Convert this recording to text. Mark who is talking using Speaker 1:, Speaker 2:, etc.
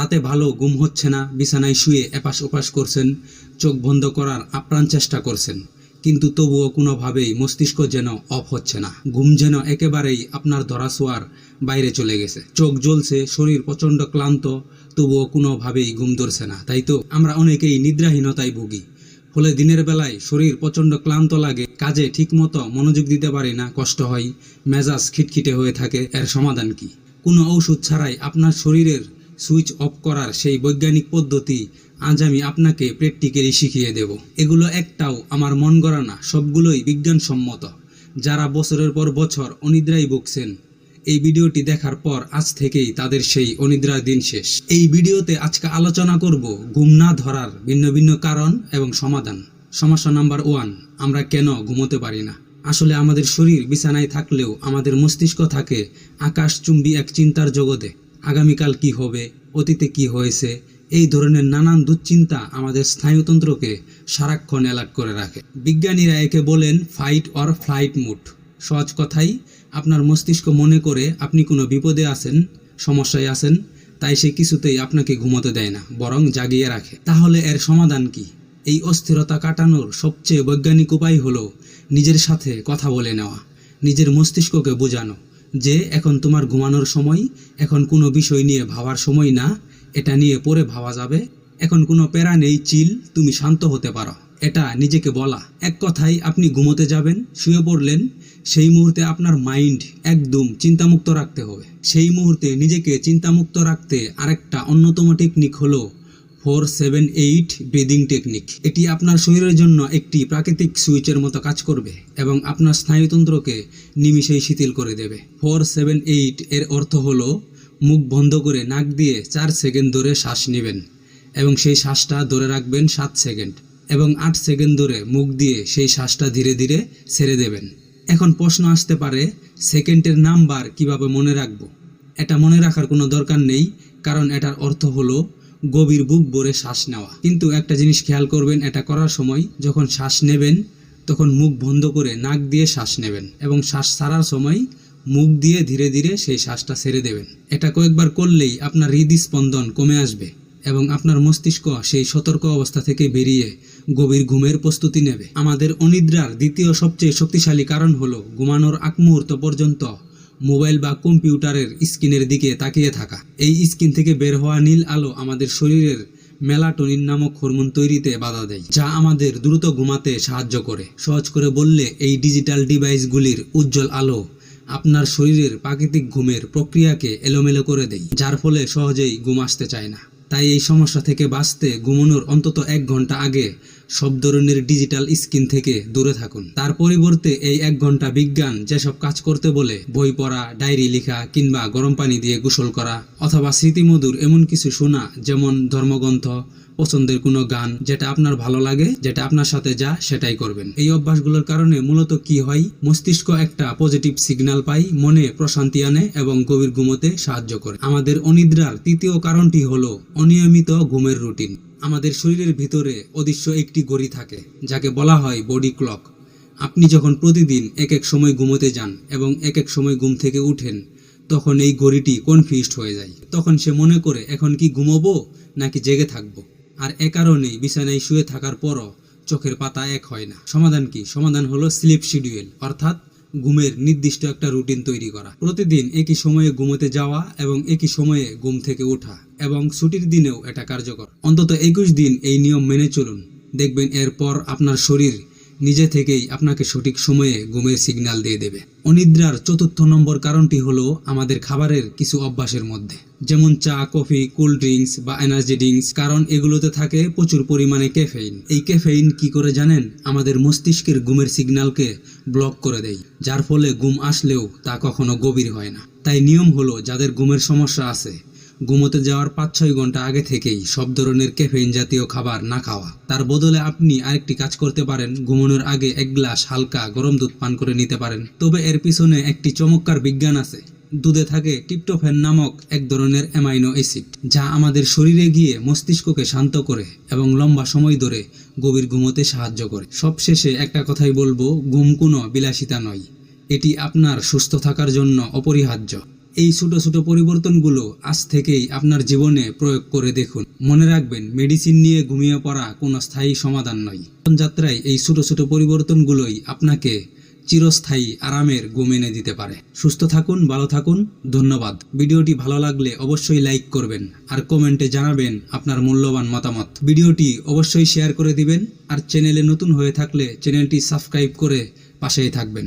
Speaker 1: রাতে ভালো ঘুম হচ্ছে না, বিছানায় শুয়ে এপাশ ওপাশ করছেন, চোখ বন্ধ করার আপ্রাণ চেষ্টা করছেন, কিন্তু তবুও কোনোভাবেই মস্তিষ্ক যেন অফ হচ্ছে না। ঘুম যেন একেবারেই আপনার ধরাছোঁয়ার বাইরে চলে গেছে। চোখ জ্বলছে, শরীর প্রচণ্ড ক্লান্ত, তবুও কোনোভাবেই ঘুম ধরছে না। তাই তো আমরা অনেকেই নিদ্রাহীনতায় ভুগি। ফলে দিনের বেলায় শরীর প্রচণ্ড ক্লান্ত লাগে, কাজে ঠিকমতো মনোযোগ দিতে পারি না, কষ্ট হয়, মেজাজ খিটখিটে হয়ে থাকে। এর সমাধান কি? কোনো ঔষধ ছাড়াই আপনার শরীরের সুইচ অফ করার সেই বৈজ্ঞানিক পদ্ধতি আজ আমি আপনাকে প্র্যাকটিক্যালি শিখিয়ে দেব। এগুলো একটাও আমার মন গড়া না, সবগুলোই বিজ্ঞানসম্মত। যারা বছরের পর বছর অনিদ্রায় ভুগছেন, এই ভিডিওটি দেখার পর আজ থেকেই তাদের সেই অনিদ্রার দিন শেষ। এই ভিডিওতে আজকে আলোচনা করব ঘুম না ধরার ভিন্ন ভিন্ন কারণ এবং সমাধান। সমস্যা নাম্বার 1, আমরা কেন ঘুমোতে পারি না। আসলে আমাদের শরীর বিছানায় থাকলেও আমাদের মস্তিষ্ক থাকে আকাশচুম্বী এক চিন্তার জগতে। আগামীকাল কি হবে, অতীতে কি হয়েছে, এই ধরনের নানান দুশ্চিন্তা আমাদের স্নায়ুতন্ত্রকে সারাক্ষণ অ্যালার্ট করে রাখে। বিজ্ঞানীরা একে বলেন ফাইট অর ফ্লাইট মুড। সহজ কথাই, আপনার মস্তিষ্ক মনে করে আপনি কোনো বিপদে আছেন, সমস্যায় আছেন, তাই সে কিছুতেই আপনাকে ঘুমোতে দেয় না, বরং জাগিয়ে রাখে। তাহলে এর সমাধান কি? এই অস্থিরতা কাটানোর সবচেয়ে বৈজ্ঞানিক উপায় হলো নিজের সাথে কথা বলে নেওয়া, নিজের মস্তিষ্ককে বোঝানো যে এখন তোমার ঘুমানোর সময়, এখন কোনো বিষয় নিয়ে ভাবার সময় না, এটা নিয়ে পরে ভাবা যাবে, এখন কোনো প্যারা নেই, চিল, তুমি শান্ত হতে পারো। এটা নিজেকে বলা। এক কথায়, আপনি ঘুমোতে যাবেন, শুয়ে পড়লেন, সেই মুহূর্তে আপনার মাইন্ড একদম চিন্তামুক্ত রাখতে হবে। সেই মুহূর্তে নিজেকে চিন্তামুক্ত রাখতে আরেকটা অন্যতম টেকনিক হলো 4-7-8 ব্রিদিং টেকনিক। এটি আপনার শরীরের জন্য একটি প্রাকৃতিক সুইচের মতো কাজ করবে এবং আপনার স্নায়ুতন্ত্রকে নিমিষেই শিথিল করে দেবে। 4-7-8 এর অর্থ হলো মুখ বন্ধ করে নাক দিয়ে 4 সেকেন্ড ধরে শ্বাস নেবেন এবং সেই শ্বাসটা ধরে রাখবেন 7 সেকেন্ড এবং 8 সেকেন্ড ধরে মুখ দিয়ে সেই শ্বাসটা ধীরে ধীরে ছেড়ে দেবেন। এখন প্রশ্ন আসতে পারে, সেকেন্ডের নাম্বার কিভাবে মনে রাখবো? এটা মনে রাখার কোনো দরকার নেই, কারণ এটার অর্থ হলো গভীর বুক ভরে শ্বাস নেওয়া। কিন্তু একটা জিনিস খেয়াল করবেন, এটা করার সময় যখন শ্বাস নেবেন তখন মুখ বন্ধ করে নাক দিয়ে শ্বাস নেবেন এবং শ্বাস ছাড়ার সময় মুখ দিয়ে ধীরে ধীরে সেই শ্বাসটা ছেড়ে দেবেন। এটা কয়েকবার করলেই আপনার হৃদস্পন্দন কমে আসবে এবং আপনার মস্তিষ্ক সেই সতর্ক অবস্থা থেকে বেরিয়ে গভীর ঘুমের প্রস্তুতি নেবে। আমাদের অনিদ্রার দ্বিতীয় সবচেয়ে শক্তিশালী কারণ হলো ঘুমানোর আগ মুহূর্ত পর্যন্ত মোবাইল বা কম্পিউটারের স্ক্রিনের দিকে তাকিয়ে থাকা। এই স্ক্রিন থেকে বের হওয়া নীল আলো আমাদের শরীরের মেলাটোনিন নামক হরমোন তৈরিতে বাধা দেয়, যা আমাদের দ্রুত ঘুমাতে সাহায্য করে। সহজ করে বললে, এই ডিজিটাল ডিভাইসগুলির উজ্জ্বল আলো আপনার শরীরের প্রাকৃতিক ঘুমের প্রক্রিয়াকে এলোমেলো করে দেয়, যার ফলে সহজেই ঘুম আসতে চায় না। তাই এই সমস্যা থেকে বাঁচতে ঘুমানোর অন্তত 1 ঘন্টা আগে সব ধরনের ডিজিটাল স্ক্রিন থেকে দূরে থাকুন। তার পরিবর্তে এই 1 ঘন্টা বিজ্ঞান যেসব কাজ করতে বলে, বই পড়া, ডায়েরি লেখা কিংবা গরম পানি দিয়ে গোসল করা অথবা স্মৃতিমধুর এমন কিছু শোনা, যেমন ধর্মগ্রন্থ, পছন্দের কোনো গান, যেটা আপনার ভালো লাগে, যেটা আপনার সাথে যা, সেটাই করবেন। এই অভ্যাসগুলোর কারণে মূলত কি হয়, মস্তিষ্ক একটা পজিটিভ সিগন্যাল পায়, মনে প্রশান্তি আনে এবং গভীর ঘুমোতে সাহায্য করে। আমাদের অনিদ্রার তৃতীয় কারণটি হলো অনিয়মিত ঘুমের রুটিন। আমাদের শরীরের ভিতরে অদৃশ্য একটি ঘড়ি থাকে, যাকে বলা হয় বডি ক্লক। আপনি যখন প্রতিদিন এক এক সময় ঘুমোতে যান এবং এক এক সময় ঘুম থেকে উঠেন, তখন এই ঘড়িটি কনফিউজড হয়ে যায়। তখন সে মনে করে এখন কি ঘুমোবো নাকি জেগে থাকবো। আর এ কারণেই বিছানায় শুয়ে থাকার পরও চোখের পাতা এক হয় না। সমাধান কি? সমাধান হলো স্লিপ শিডিউল, অর্থাৎ ঘুমের নির্দিষ্ট একটা রুটিন তৈরি করা। প্রতিদিন একই সময়ে ঘুমোতে যাওয়া এবং একই সময়ে ঘুম থেকে ওঠা, এবং ছুটির দিনেও এটা কার্যকর। অন্তত 21 দিন এই নিয়ম মেনে চলুন, দেখবেন এরপর আপনার শরীর নিজে থেকেই আপনাকে সঠিক সময়ে ঘুমের সিগন্যাল দিয়ে দেবে। অনিদ্রার 4র্থ নম্বর কারণটি হলো আমাদের খাবারের কিছু অভ্যাসের মধ্যে, যেমন চা, কফি, কোল্ড ড্রিঙ্কস বা এনার্জি ড্রিঙ্কস, কারণ এগুলোতে থাকে প্রচুর পরিমাণে ক্যাফেইন। এই ক্যাফেইন কি করে জানেন? আমাদের মস্তিষ্কের ঘুমের সিগন্যালকে ব্লক করে দেয়, যার ফলে ঘুম আসলেও তা কখনো গভীর হয় না। তাই নিয়ম হলো, যাদের ঘুমের সমস্যা আছে, ঘুমোতে যাওয়ার 5-6 ঘন্টা আগে থেকেই সব ধরনের ক্যাফেইন জাতীয় খাবার না খাওয়া। তার বদলে আপনি আরেকটি কাজ করতে পারেন, ঘুমানোর আগে 1 গ্লাস হালকা গরম দুধ পান করে নিতে পারেন। তবে এর পিছনে একটি চমৎকার বিজ্ঞান আছে। দুধে থাকে ট্রিপ্টোফ্যান নামক এক ধরনের অ্যামাইনো অ্যাসিড, যা আমাদের শরীরে গিয়ে মস্তিষ্ককে শান্ত করে এবং লম্বা সময় ধরে গভীর ঘুমোতে সাহায্য করে। সবশেষে একটা কথাই বলবো, ঘুম কোনো বিলাসিতা নয়, এটি আপনার সুস্থ থাকার জন্য অপরিহার্য। এই ছোট ছোট পরিবর্তনগুলো আজ থেকেই আপনার জীবনে প্রয়োগ করে দেখুন। মনে রাখবেন, মেডিসিন নিয়ে ঘুমিয়ে পড়া কোনো স্থায়ী সমাধান নয়। যাত্রায় এই ছোট ছোট পরিবর্তনগুলোই আপনাকে চিরস্থায়ী আরামের ঘুম এনে দিতে পারে। সুস্থ থাকুন, ভালো থাকুন, ধন্যবাদ। ভিডিওটি ভালো লাগলে অবশ্যই লাইক করবেন আর কমেন্টে জানাবেন আপনার মূল্যবান মতামত। ভিডিওটি অবশ্যই শেয়ার করে দিবেন আর চ্যানেলে নতুন হয়ে থাকলে চ্যানেলটি সাবস্ক্রাইব করে পাশেই থাকবেন।